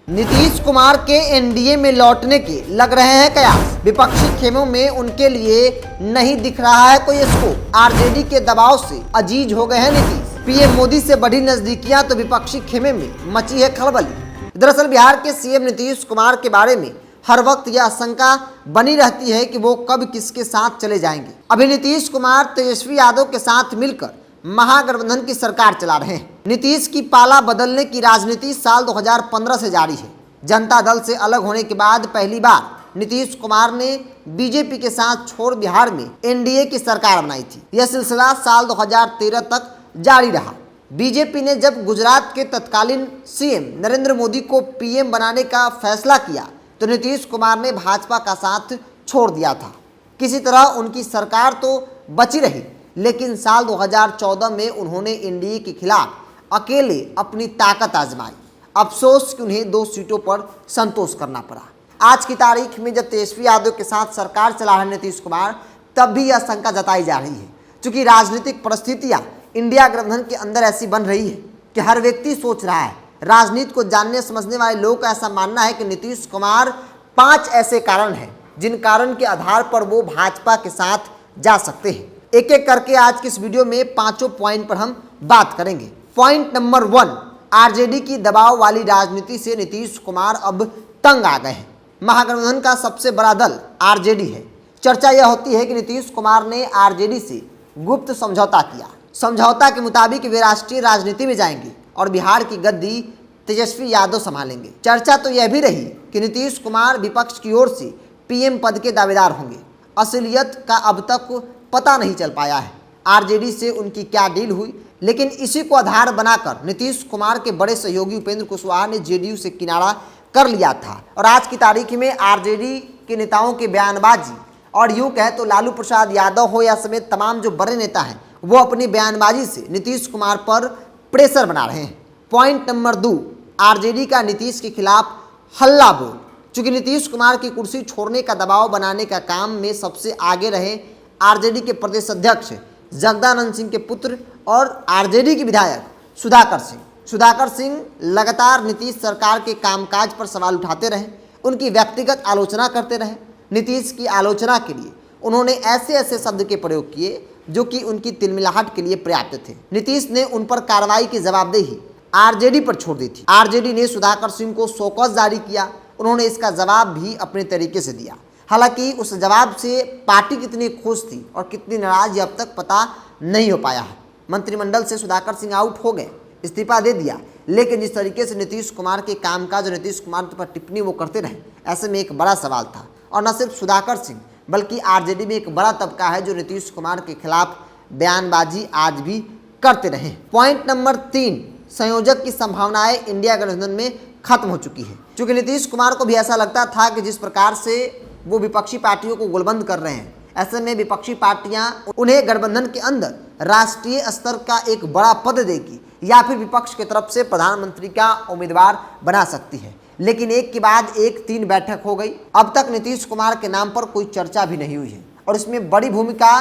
नीतीश कुमार के एनडीए में लौटने के लग रहे हैं कयास। विपक्षी खेमों में उनके लिए नहीं दिख रहा है कोई स्कोप। आरजेडी के दबाव से अजीज हो गए हैं नीतीश। पीएम मोदी से बढ़ी नजदीकियां तो विपक्षी खेमे में मची है खलबली। दरअसल बिहार के सीएम नीतीश कुमार के बारे में हर वक्त यह आशंका बनी रहती है कि वो कब किसके साथ चले जाएंगे। अभी नीतीश कुमार तेजस्वी यादव के साथ मिलकर महागठबंधन की सरकार चला रहे हैं। नीतीश की पाला बदलने की राजनीति साल 2015 से जारी है। जनता दल से अलग होने के बाद पहली बार नीतीश कुमार ने बीजेपी के साथ छोड़ बिहार में एनडीए की सरकार बनाई थी। यह सिलसिला साल 2013 तक जारी रहा। बीजेपी ने जब गुजरात के तत्कालीन सीएम नरेंद्र मोदी को पीएम बनाने का फैसला किया तो नीतीश कुमार ने भाजपा का साथ छोड़ दिया था। किसी तरह उनकी सरकार तो बची रही, लेकिन साल 2014 में उन्होंने एनडीए के खिलाफ अकेले अपनी ताकत आजमाई। अफसोस कि उन्हें 2 सीटों पर संतोष करना पड़ा। आज की तारीख में जब तेजस्वी यादव के साथ सरकार चला रहे नीतीश कुमार, तब भी यह शंका जताई जा रही है, क्योंकि राजनीतिक परिस्थितियां इंडिया गठबंधन के अंदर ऐसी बन रही है कि हर व्यक्ति सोच रहा है। राजनीति को जानने समझने वाले लोगों का ऐसा मानना है कि नीतीश कुमार 5 ऐसे कारण हैं जिन कारण के आधार पर वो भाजपा के साथ जा सकते हैं। एक एक करके आज की इस वीडियो में 5 पॉइंट पर हम बात करेंगे। पॉइंट नंबर 1, आरजेडी की दबाव वाली राजनीति से नीतीश कुमार अब तंग आ गए हैं। महागठबंधन का सबसे बड़ा दल आरजेडी है। चर्चा यह होती है कि नीतीश कुमार ने आरजेडी से गुप्त समझौता किया। समझौता के मुताबिक वे राष्ट्रीय राजनीति में जाएंगे और बिहार की गद्दी तेजस्वी यादव संभालेंगे। चर्चा तो यह भी रही कि नीतीश कुमार विपक्ष की ओर से पीएम पद के दावेदार होंगे। असलियत का अब तक पता नहीं चल पाया है आरजेडी से उनकी क्या डील हुई, लेकिन इसी को आधार बनाकर नीतीश कुमार के बड़े सहयोगी उपेंद्र कुशवाहा ने जेडीयू से किनारा कर लिया था। और आज की तारीख में आरजेडी के नेताओं की बयानबाजी, और यूँ कहे तो लालू प्रसाद यादव हो या समेत तमाम जो बड़े नेता हैं, वो अपनी बयानबाजी से नीतीश कुमार पर प्रेशर बना रहे हैं। पॉइंट नंबर 2, आरजेडी का नीतीश के खिलाफ हल्ला बोल। चूंकि नीतीश कुमार की कुर्सी छोड़ने का दबाव बनाने का काम में सबसे आगे रहे आरजेडी के प्रदेश अध्यक्ष जगदानंद सिंह के पुत्र और आरजेडी के विधायक सुधाकर सिंह। सुधाकर सिंह लगातार नीतीश सरकार के कामकाज पर सवाल उठाते रहे, उनकी व्यक्तिगत आलोचना करते रहे। नीतीश की आलोचना के लिए उन्होंने ऐसे ऐसे शब्द के प्रयोग किए जो कि उनकी तिलमिलाहट के लिए पर्याप्त थे। नीतीश ने उन पर कार्रवाई की जवाबदेही आरजेडी पर छोड़ दी थी। आरजेडी ने सुधाकर सिंह को शोकॉज जारी किया। उन्होंने इसका जवाब भी अपने तरीके से दिया। हालांकि उस जवाब से पार्टी कितनी खुश थी और कितनी नाराज ये अब तक पता नहीं हो पाया है। मंत्रिमंडल से सुधाकर सिंह आउट हो गए, इस्तीफा दे दिया, लेकिन जिस तरीके से नीतीश कुमार के कामकाज और नीतीश कुमार पर टिप्पणी वो करते रहे, ऐसे में एक बड़ा सवाल था। और न सिर्फ सुधाकर सिंह बल्कि आरजेडी में एक बड़ा तबका है जो नीतीश कुमार के खिलाफ बयानबाजी आज भी करते रहे। पॉइंट नंबर 3, संयोजक की संभावनाएं इंडिया गठबंधन में खत्म हो चुकी है। क्योंकि नीतीश कुमार को भी ऐसा लगता था कि जिस प्रकार से वो विपक्षी पार्टियों को गोलबंद कर रहे हैं, ऐसे में विपक्षी पार्टियां उन्हें गठबंधन के अंदर राष्ट्रीय स्तर का एक बड़ा पद देगी या फिर विपक्ष की तरफ से प्रधानमंत्री का उम्मीदवार बना सकती है। लेकिन एक के बाद एक 3 बैठक हो गई। अब तक नीतीश कुमार के नाम पर कोई चर्चा भी नहीं हुई है और इसमें बड़ी भूमिका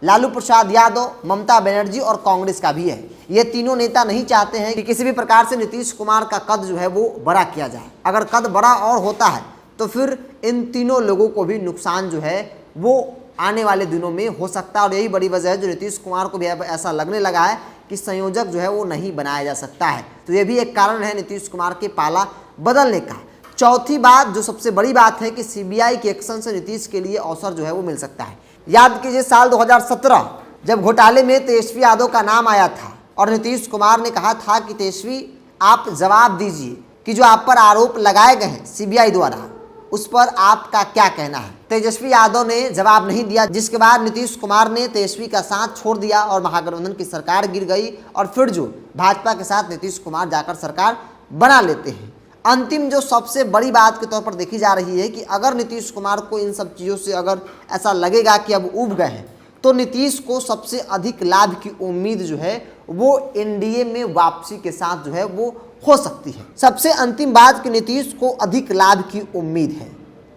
लालू प्रसाद यादव, ममता बनर्जी और कांग्रेस का भी है। ये तीनों नेता नहीं चाहते हैं कि किसी भी प्रकार से नीतीश कुमार का कद जो है वो बड़ा किया जाए। अगर कद बड़ा और होता है तो फिर इन तीनों लोगों को भी नुकसान जो है वो आने वाले दिनों में हो सकता है। और यही बड़ी वजह है जो नीतीश कुमार को भी ऐसा लगने लगा है कि संयोजक जो है वो नहीं बनाया जा सकता है। तो ये भी एक कारण है नीतीश कुमार के पाला बदलने का। चौथी बात, जो सबसे बड़ी बात है कि सीबीआई के एक्शन से नीतीश के लिए अवसर जो है वो मिल सकता है। याद कीजिए साल 2017 जब घोटाले में तेजस्वी यादव का नाम आया था और नीतीश कुमार ने कहा था कि तेजस्वी आप जवाब दीजिए कि जो आप पर आरोप लगाए गए हैं सीबीआई द्वारा, उस पर आपका क्या कहना है। तेजस्वी यादव ने जवाब नहीं दिया, जिसके बाद नीतीश कुमार ने तेजस्वी का साथ छोड़ दिया और महागठबंधन की सरकार गिर गई। और फिर जो भाजपा के साथ नीतीश कुमार जाकर सरकार बना लेते हैं। अंतिम जो सबसे बड़ी बात के तौर पर देखी जा रही है कि अगर नीतीश कुमार को इन सब चीज़ों से अगर ऐसा लगेगा कि अब ऊब गए हैं, तो नीतीश को सबसे अधिक लाभ की उम्मीद जो है वो एनडीए में वापसी के साथ जो है वो हो सकती है। सबसे अंतिम बात कि नीतीश को अधिक लाभ की उम्मीद है।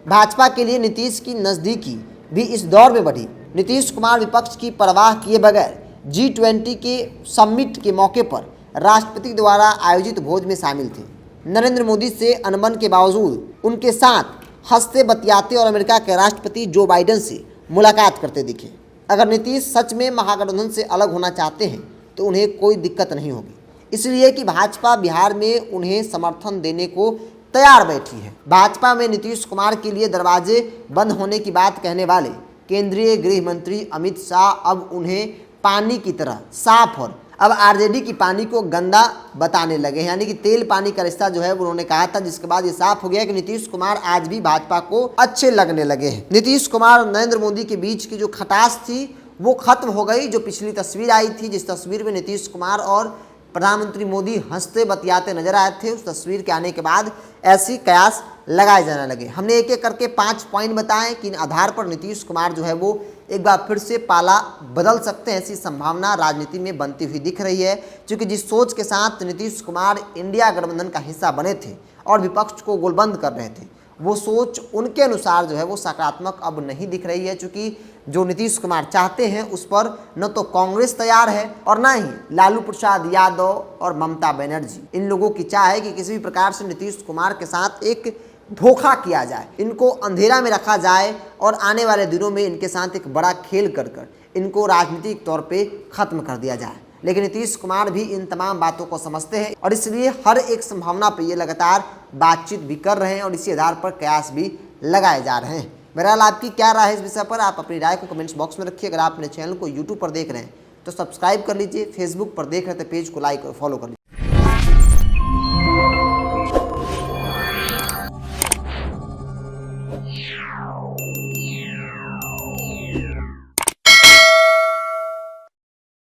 भाजपा के लिए नीतीश की नज़दीकी भी इस दौर में बढ़ी। नीतीश कुमार विपक्ष की परवाह किए बगैर G20 के समिट के मौके पर राष्ट्रपति द्वारा आयोजित भोज में शामिल थे। नरेंद्र मोदी से अनबन के बावजूद उनके साथ हंसते बतियाते और अमेरिका के राष्ट्रपति जो बाइडेन से मुलाकात करते दिखे। अगर नीतीश सच में महागठबंधन से अलग होना चाहते हैं तो उन्हें कोई दिक्कत नहीं होगी, इसलिए कि भाजपा बिहार में उन्हें समर्थन देने को तैयार बैठी है। भाजपा में नीतीश कुमार के लिए दरवाजे बंद होने की बात कहने वाले केंद्रीय गृह मंत्री अमित शाह अब उन्हें पानी की तरह साफ और अब आरजेडी की पानी को गंदा बताने लगे हैं। यानी कि तेल पानी का रिश्ता जो है उन्होंने कहा था, जिसके बाद ये साफ हो गया कि नीतीश कुमार आज भी भाजपा को अच्छे लगने लगे हैं। नीतीश कुमार और नरेंद्र मोदी के बीच की जो खटास थी वो खत्म हो गई। जो पिछली तस्वीर आई थी, जिस तस्वीर में नीतीश कुमार और प्रधानमंत्री मोदी हंसते बतियाते नजर आए थे, उस तस्वीर के आने के बाद ऐसी कयास लगाए जाने लगे। हमने एक एक करके 5 पॉइंट बताएं कि इन आधार पर नीतीश कुमार जो है वो एक बार फिर से पाला बदल सकते हैं, ऐसी संभावना राजनीति में बनती हुई दिख रही है। क्योंकि जिस सोच के साथ नीतीश कुमार इंडिया गठबंधन का हिस्सा बने थे और विपक्ष को गोलबंद कर रहे थे, वो सोच उनके अनुसार जो है वो सकारात्मक अब नहीं दिख रही है। क्योंकि जो नीतीश कुमार चाहते हैं उस पर न तो कांग्रेस तैयार है और न ही लालू प्रसाद यादव और ममता बनर्जी। इन लोगों की चाह है कि किसी भी प्रकार से नीतीश कुमार के साथ एक धोखा किया जाए, इनको अंधेरा में रखा जाए और आने वाले दिनों में इनके साथ एक बड़ा खेल कर इनको राजनीतिक तौर पे खत्म कर दिया जाए। लेकिन नीतीश कुमार भी इन तमाम बातों को समझते हैं और इसलिए हर एक संभावना पर ये लगातार बातचीत भी कर रहे हैं और इसी आधार पर कयास भी लगाए जा रहे हैं। बहरहाल आपकी क्या राय है इस विषय पर, आप अपनी राय को कमेंट्स बॉक्स में रखिए। अगर आप अपने चैनल को यूट्यूब पर देख रहे हैं तो सब्सक्राइब कर लीजिए, फेसबुक पर देख रहे हैं तो पेज को लाइक और फॉलो कर लीजिए।